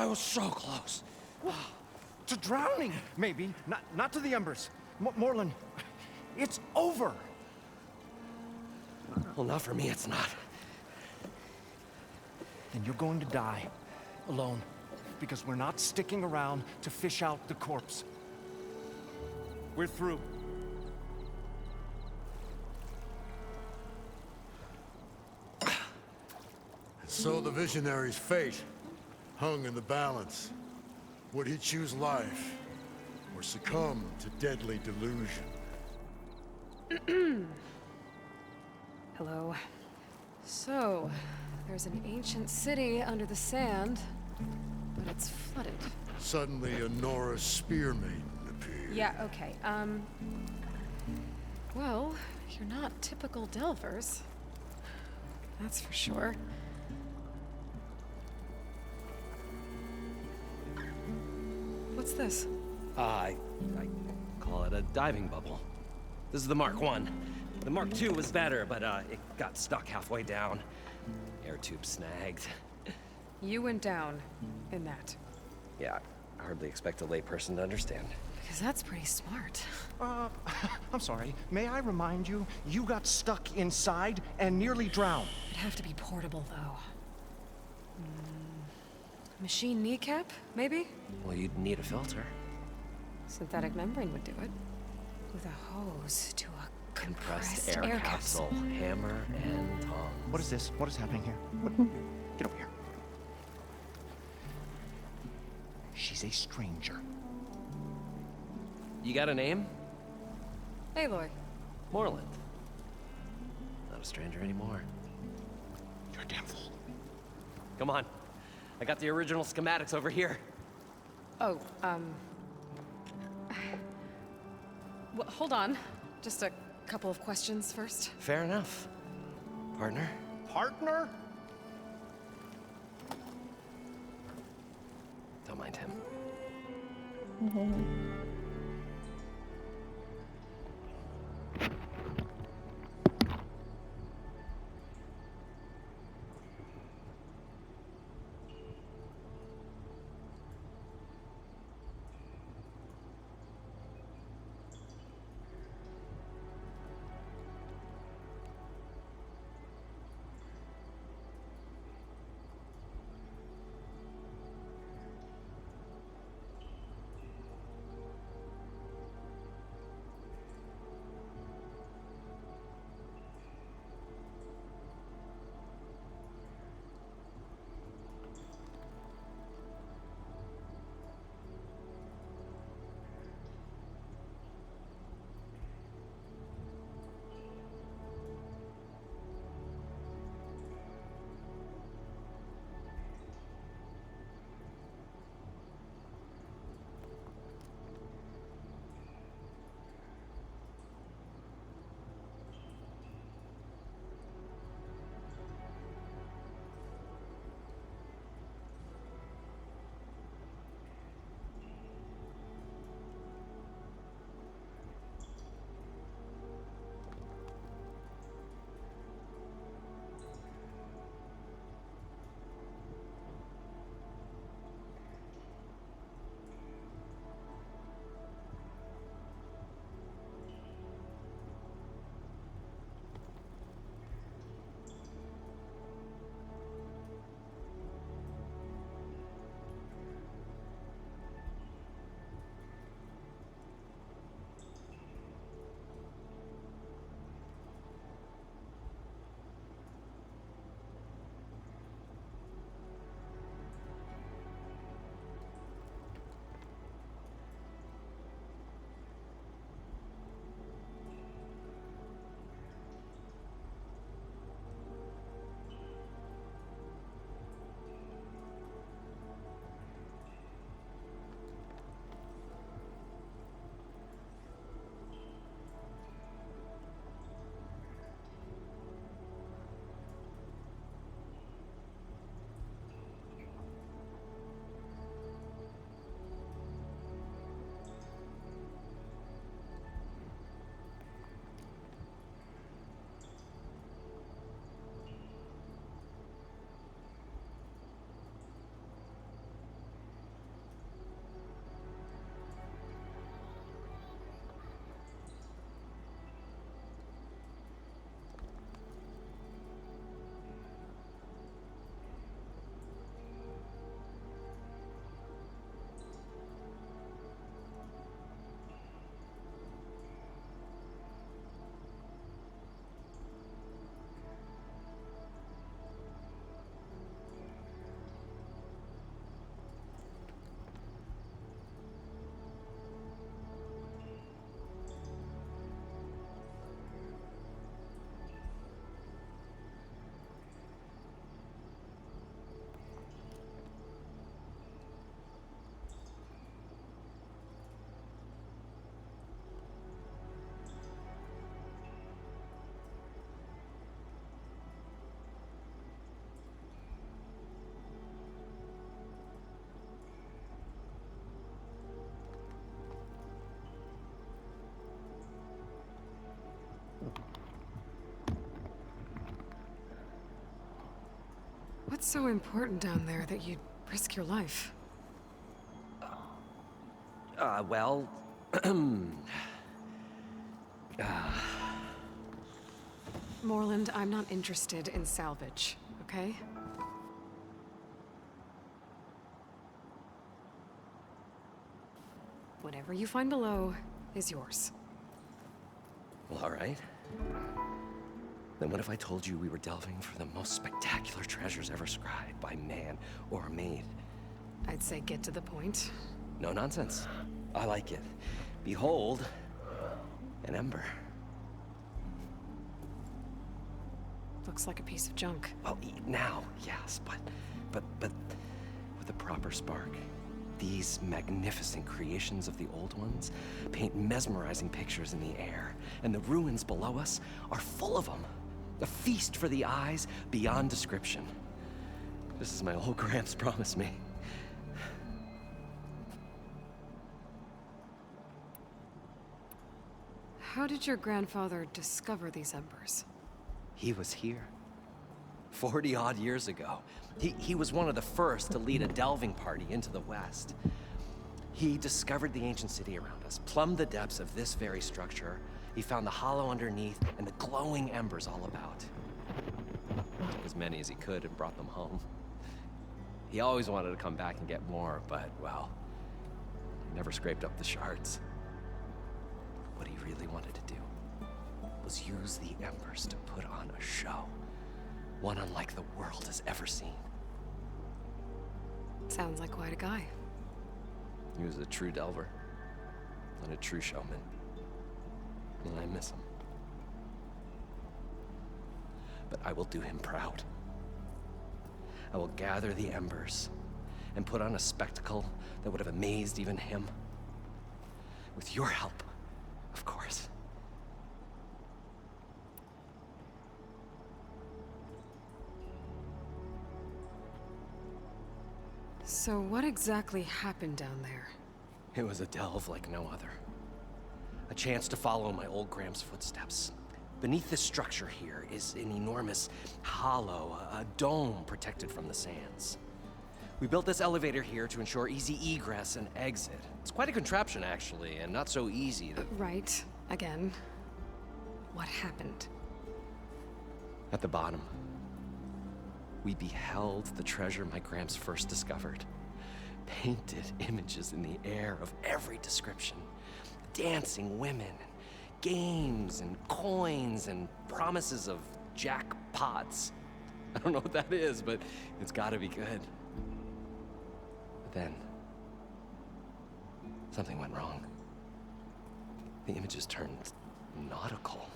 I was so close. To drowning, maybe. Not to the embers. Morlund, it's over. Well, not for me, it's not. Then you're going to die. Alone. Because we're not sticking around to fish out the corpse. We're through. So the visionary's fate hung in the balance. Would he choose life, or succumb to deadly delusion? Hello. So, there's an ancient city under the sand, but it's flooded. Suddenly a Norse spear maiden appeared. Yeah, okay. Well, you're not typical Delvers. That's for sure. What's this? I call it a diving bubble. This is the Mark 1. The Mark 2 was better, but it got stuck halfway down. Air tube snagged. You went down in that. Yeah, I hardly expect a layperson to understand. Because that's pretty smart. I'm sorry. May I remind you, you got stuck inside and nearly drowned. It'd have to be portable, though. Machine kneecap, maybe? Well, you'd need a filter. Synthetic membrane would do it. With a hose to a Compressed air capsule. Hammer and tongs. What is this? What is happening here? Get over here. She's a stranger. You got a name? Aloy. Morlund. Not a stranger anymore. You're a damn fool. Come on. I got the original schematics over here. Oh, well, hold on. Just a couple of questions first. Fair enough. Partner? Partner? Don't mind him. What's so important down there that you'd risk your life? Well... Morlund, I'm not interested in salvage, okay? Whatever you find below is yours. Well, all right. Then what if I told you we were delving for the most spectacular treasures ever scribed by man or maid? I'd say get to the point. No nonsense. I like it. Behold, an ember. Looks like a piece of junk. Well, now, yes, but with a proper spark. These magnificent creations of the old ones paint mesmerizing pictures in the air, and the ruins below us are full of them. A feast for the eyes beyond description. Just as my old Gramps promised me. How did your grandfather discover these embers? He was here. 40-odd years ago. He was one of the first to lead a delving party into the West. He discovered the ancient city around us, plumbed the depths of this very structure. He found the hollow underneath and the glowing embers all about. Took as many as he could and brought them home. He always wanted to come back and get more, but, well, he never scraped up the shards. What he really wanted to do was use the embers to put on a show. One unlike the world has ever seen. Sounds like quite a guy. He was a true delver and a true showman. And I miss him. But I will do him proud. I will gather the embers and put on a spectacle that would have amazed even him. With your help, of course. So what exactly happened down there? It was a delve like no other. A chance to follow my old Gramps' footsteps. Beneath this structure here is an enormous hollow, a dome protected from the sands. We built this elevator here to ensure easy egress and exit. It's quite a contraption, actually, and not so easy to... Right. Again. What happened? At the bottom, we beheld the treasure my Gramps first discovered. Painted images in the air of every description. Dancing women, games and coins and promises of jackpots. I don't know what that is, but it's gotta be good. But then, something went wrong. The images turned nautical.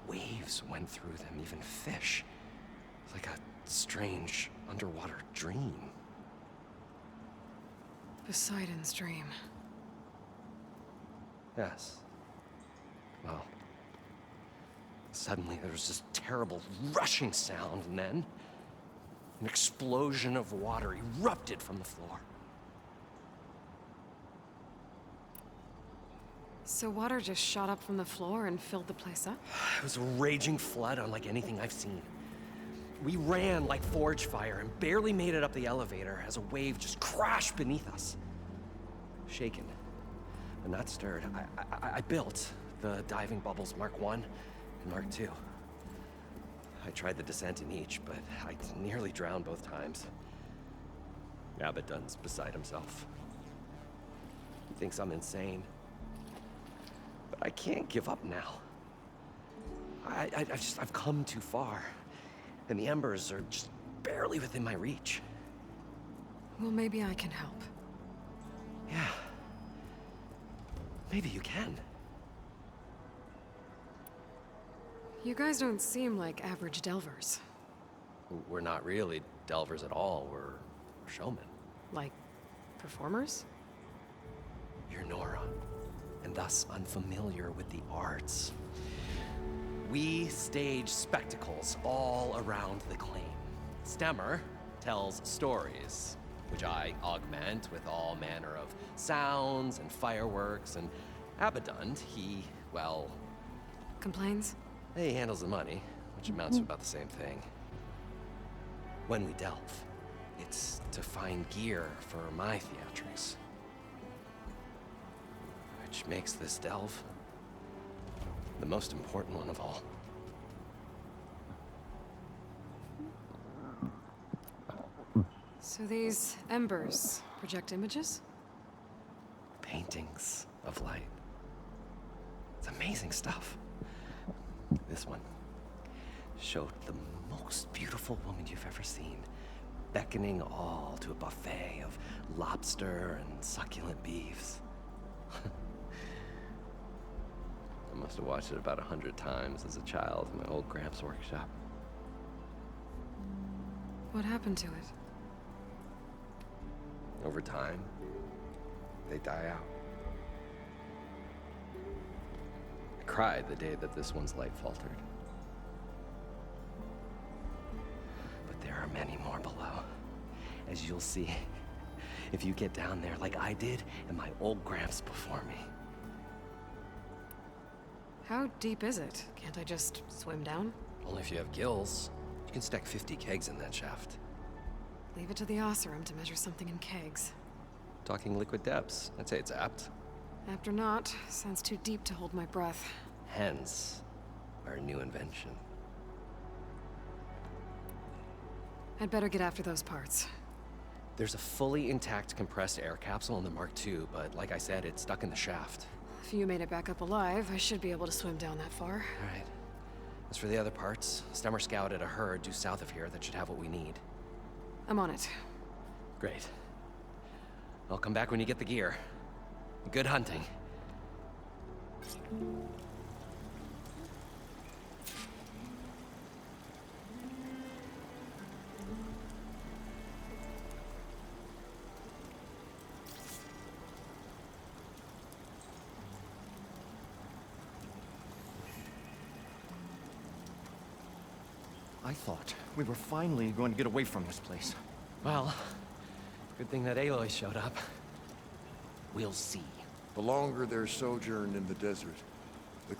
Waves went through them, even fish. It's like a strange underwater dream. Poseidon's dream. Yes. Well, suddenly there was this terrible rushing sound, and then an explosion of water erupted from the floor. So water just shot up from the floor and filled the place up? It was a raging flood unlike anything I've seen. We ran like forge fire and barely made it up the elevator as a wave just crashed beneath us. Shaken, but not stirred, I built the diving bubbles Mark I and Mark II. I tried the descent in each, but I nearly drowned both times. Abaddon's beside himself. He thinks I'm insane. But I can't give up now. I've come too far. And the embers are just barely within my reach. Well, maybe I can help. Yeah. Maybe you can. You guys don't seem like average delvers. We're not really delvers at all. We're showmen. Like, performers? You're Nora, and thus unfamiliar with the arts. We stage spectacles all around the claim. Stemmer tells stories, which I augment with all manner of sounds and fireworks, and Abaddon, he, well... Complains? He handles the money, which amounts to about the same thing. When we delve, It's to find gear for my theatrics. Which makes this delve the most important one of all. So these embers project images? Paintings of light. It's amazing stuff. This one showed the most beautiful woman you've ever seen, beckoning all to a buffet of lobster and succulent beefs. I must have watched it about 100 times as a child in my old Gramps' workshop. What happened to it? Over time, they die out. I cried the day that this one's light faltered. But there are many more below, as you'll see if you get down there like I did and my old Gramps before me. How deep is it? Can't I just swim down? Only if you have gills. You can stack 50 kegs in that shaft. Leave it to the Oseram to measure something in kegs. Talking liquid depths, I'd say it's apt. Apt or not, sounds too deep to hold my breath. Hence, our new invention. I'd better get after those parts. There's a fully intact compressed air capsule in the Mark II, but like I said, it's stuck in the shaft. If you made it back up alive, I should be able to swim down that far. All right. As for the other parts, Stemmer scouted a herd due south of here that should have what we need. I'm on it. Great. I'll come back when you get the gear. Good hunting. I thought we were finally going to get away from this place. Well, good thing that Aloy showed up. We'll see. The longer their sojourn in the desert, the